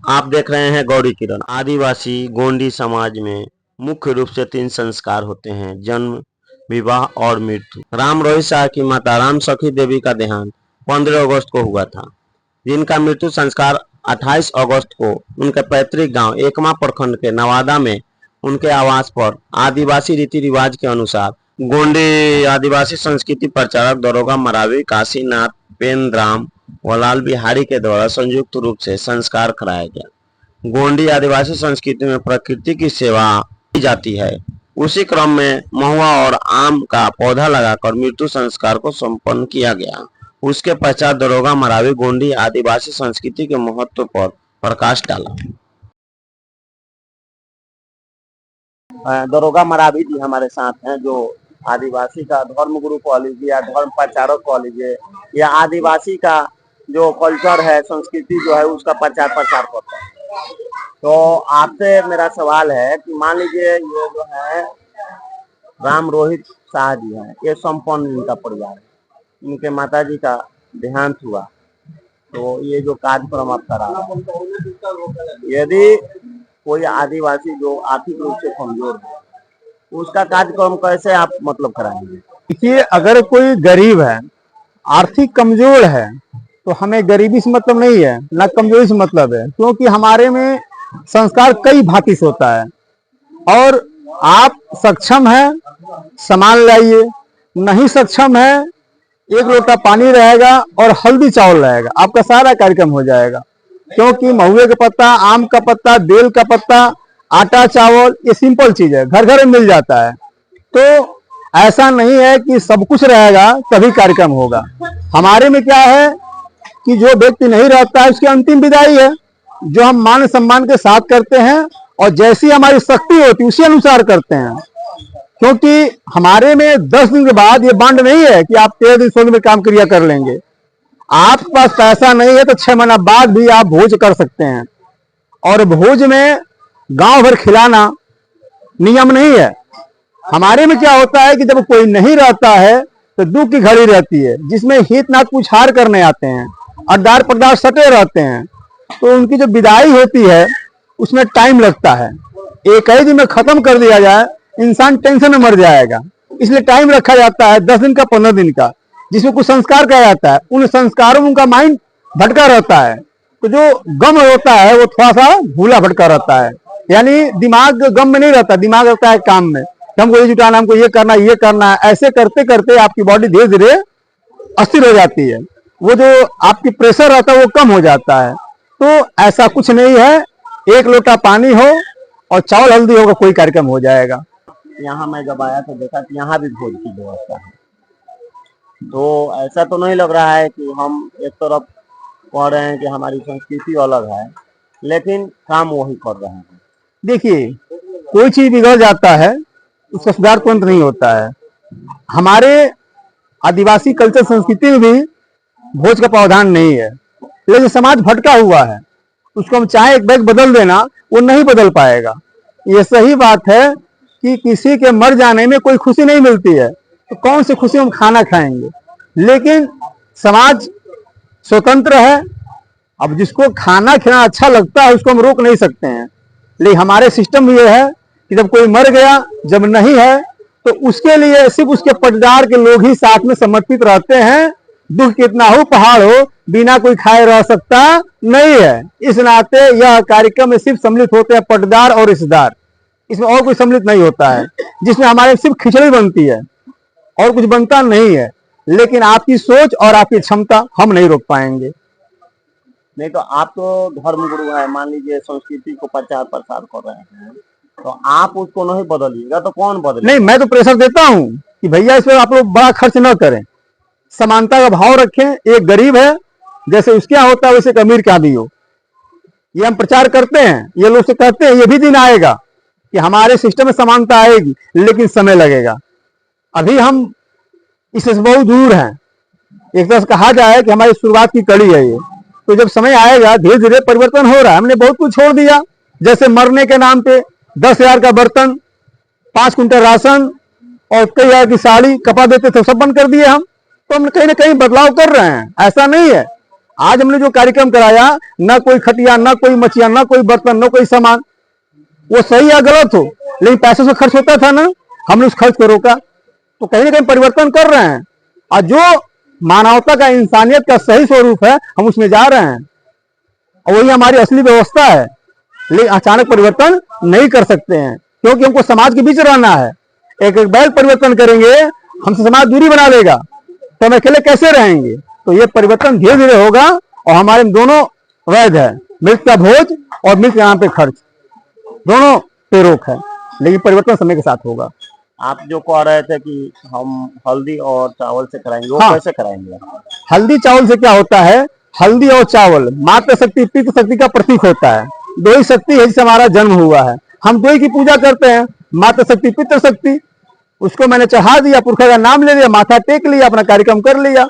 आप देख रहे हैं गौरी किरण। आदिवासी गोंडी समाज में मुख्य रूप से 3 संस्कार होते हैं: जन्म, विवाह और मृत्यु। राम रोहित शाह की माता राम सखी देवी का देहांत 15 अगस्त को हुआ था, जिनका मृत्यु संस्कार 28 अगस्त को उनके पैतृक गांव एकमा प्रखंड के नवादा में उनके आवास पर आदिवासी रीति रिवाज के अनुसार गोंडी आदिवासी संस्कृति प्रचारक दरोगा मरावी काशीनाथ पेंद्राम वलाल बिहारी के द्वारा संयुक्त रूप से संस्कार कराया गया। गोंडी आदिवासी संस्कृति में प्रकृति की सेवा की जाती है। उसी क्रम में महुआ और आम का पौधा लगाकर मृत्यु संस्कार को संपन्न किया गया। उसके पश्चात दरोगा मरावी गोंडी आदिवासी संस्कृति के महत्व पर प्रकाश डाला। दरोगा मरावी जी हमारे साथ हैं, जो आदिवासी का धर्म गुरु कह लीजिए या धर्म प्रचारक कह लीजिए या आदिवासी का जो कल्चर है, संस्कृति जो है, उसका प्रचार करता है। तो आपसे मेरा सवाल है कि मान लीजिए ये जो है राम रोहित शाह जी हैं, ये संपन्न इनका परिवार है, इनके माता जी का देहांत हुआ, तो ये जो कार्यक्रम आप करा रहे हैं, यदि कोई आदिवासी जो आर्थिक रूप से कमजोर है, उसका कार्यक्रम कैसे आप मतलब कराएंगे? देखिए, अगर कोई गरीब है, आर्थिक कमजोर है, तो हमें गरीबी से मतलब नहीं है, ना कमजोरी से मतलब है, क्योंकि हमारे में संस्कार कई भांति से होता है। और आप सक्षम है, सामान लाइए, नहीं सक्षम है, 1 लोटा पानी रहेगा और हल्दी चावल रहेगा, आपका सारा कार्यक्रम हो जाएगा। क्योंकि महुए का पत्ता, आम का पत्ता, बेल का पत्ता, आटा चावल, ये सिंपल चीज है, घर घर में मिल जाता है। तो ऐसा नहीं है कि सब कुछ रहेगा तभी कार्यक्रम होगा। हमारे में क्या है कि जो व्यक्ति नहीं रहता है उसकी अंतिम विदाई है, जो हम मान सम्मान के साथ करते हैं और जैसी हमारी शक्ति होती है उसी अनुसार करते हैं। क्योंकि हमारे में 10 दिन के बाद ये बांड नहीं है कि आप 13 दिन 16 दिन में काम क्रिया कर लेंगे। आपके पास पैसा नहीं है तो 6 महीना बाद भी आप भोज कर सकते हैं। और भोज में गांव भर खिलाना नियम नहीं है। हमारे में क्या होता है कि जब कोई नहीं रहता है तो दुख की घड़ी रहती है, जिसमें हित नाथ पुछार करने आते हैं, अड्डार पड्डार सटे रहते हैं, तो उनकी जो विदाई होती है उसमें टाइम लगता है। एक ही दिन में खत्म कर दिया जाए, इंसान टेंशन में मर जाएगा, इसलिए टाइम रखा जाता है 10 दिन का, 15 दिन का, जिसमें कुछ संस्कार किया जाता है। उन संस्कारों में उनका माइंड भटका रहता है, तो जो गम होता है वो थोड़ा सा भूला भटका रहता है। यानी दिमाग गम में नहीं रहता, दिमाग रहता है काम में, हमको ये जुटाना, हमको ये करना है। ऐसे करते करते आपकी बॉडी धीरे धीरे अस्थिर हो जाती है, वो जो आपकी प्रेशर रहता है वो कम हो जाता है। तो ऐसा कुछ नहीं है, 1 लोटा पानी हो और चावल हल्दी होगा, कोई कार्यक्रम हो जाएगा। यहाँ मैं जब आया तो देखा कि यहाँ भी भोज की व्यवस्था है, तो ऐसा तो नहीं लग रहा है कि हम एक तरफ कह रहे हैं कि हमारी संस्कृति अलग है लेकिन काम वही कर रहे हैं। देखिए, कोई चीज बिगड़ जाता है उसका सुधार तुरंत नहीं होता है। हमारे आदिवासी कल्चर संस्कृति में भी भोज का प्रावधान नहीं है, लेकिन समाज भटका हुआ है, उसको हम चाहे एक बैग बदल देना, वो नहीं बदल पाएगा। ये सही बात है कि किसी के मर जाने में कोई खुशी नहीं मिलती है, तो कौन सी खुशी हम खाना खाएंगे। लेकिन समाज स्वतंत्र है, अब जिसको खाना खिलाना अच्छा लगता है उसको हम रोक नहीं सकते हैं। लेकिन हमारे सिस्टम ये है कि जब कोई मर गया, जब नहीं है, तो उसके लिए सिर्फ उसके पटदार के लोग ही साथ में समर्पित रहते हैं। दुख कितना हो, पहाड़ हो, बिना कोई खाए रह सकता नहीं है। इस नाते यह कार्यक्रम में सिर्फ सम्मिलित होते हैं पटदार और रिश्तेदार, इसमें और कोई सम्मिलित नहीं होता है, जिसमें हमारे सिर्फ खिचड़ी बनती है और कुछ बनता नहीं है। लेकिन आपकी सोच और आपकी क्षमता हम नहीं रोक पाएंगे। नहीं तो आप तो धर्म गुरु है, मान लीजिए संस्कृति को प्रचार प्रसार कर रहे हैं, तो आप उसको नहीं बदलिएगा तो कौन बदलेगा? नहीं, मैं तो प्रेशर देता हूं कि भैया इसमें आप लोग बड़ा खर्च न करें, समानता का भाव रखें। एक गरीब है, जैसे उसके यहाँ होता है वैसे एक अमीर क्या भी हो, ये हम प्रचार करते हैं। ये लोग से कहते हैं ये भी दिन आएगा कि हमारे सिस्टम में समानता आएगी, लेकिन समय लगेगा। अभी हम इससे बहुत दूर हैं। एक तरह से कहा जाए कि हमारी शुरुआत की कड़ी है ये, तो जब समय आएगा धीरे धीरे परिवर्तन हो रहा है। हमने बहुत कुछ छोड़ दिया, जैसे मरने के नाम पे 10,000 का बर्तन, 5 कुंटल राशन और कई हजार की साड़ी कपड़ा देते थे, सब बंद कर दिए हम। तो हम कहीं ना कहीं बदलाव कर रहे हैं, ऐसा नहीं है। आज हमने जो कार्यक्रम कराया, ना कोई खटिया, ना कोई मछिया, ना कोई बर्तन, ना कोई सामान, वो सही या गलत हो, लेकिन पैसे से खर्च होता था ना, हमने उस खर्च को रोका। तो कहीं ना कहीं परिवर्तन कर रहे हैं, और जो मानवता का, इंसानियत का सही स्वरूप है, हम उसमें जा रहे हैं, और वही हमारी असली व्यवस्था है। लेकिन अचानक परिवर्तन नहीं कर सकते हैं, क्योंकि हमको समाज के बीच रहना है। एक एक बैल परिवर्तन करेंगे, हमसे समाज दूरी बना लेगा, तो हम अकेले कैसे रहेंगे? तो ये परिवर्तन धीरे धीरे होगा, और हमारे दोनों वैध है, मिल्क का भोज और मिल्क के नाम पे खर्च, दोनों पे रोक है, लेकिन परिवर्तन समय के साथ होगा। आप जो कह रहे थे कि हम हल्दी और चावल से कराएंगे, वो हाँ। कैसे कराएंगे? हल्दी चावल से क्या होता है? हल्दी और चावल मातृ शक्ति, पितृ शक्ति का प्रतीक होता है। दो ही शक्ति है जिससे हमारा जन्म हुआ है, हम दो ही की पूजा करते हैं, मातृ शक्ति, पितृ शक्ति। उसको मैंने चढ़ा दिया, पुरखा का नाम ले लिया, माथा टेक लिया, अपना कार्यक्रम कर लिया।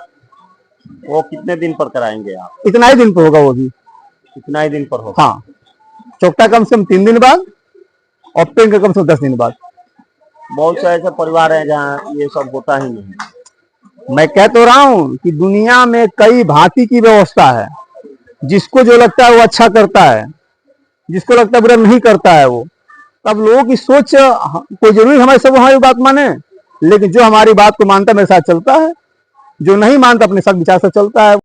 वो कितने दिन पर कराएंगे आप? इतना ही दिन पर होगा, वो भी इतना ही दिन पर होगा। हाँ, चौकटा कम से कम 3 दिन बाद, और पेन का कम से कम 10 दिन बाद। बहुत से ऐसे परिवार हैं जहाँ ये सब होता ही नहीं। मैं कह तो रहा हूं कि दुनिया में कई भांति की व्यवस्था है, जिसको जो लगता है वो अच्छा करता है, जिसको लगता है बुरा नहीं करता है वो। तब लोगों की सोच, कोई जरूरी हमारी सब हमारी बात माने, लेकिन जो हमारी बात को मानता मेरे साथ चलता है, जो नहीं मानता अपने साथ विचार से चलता है।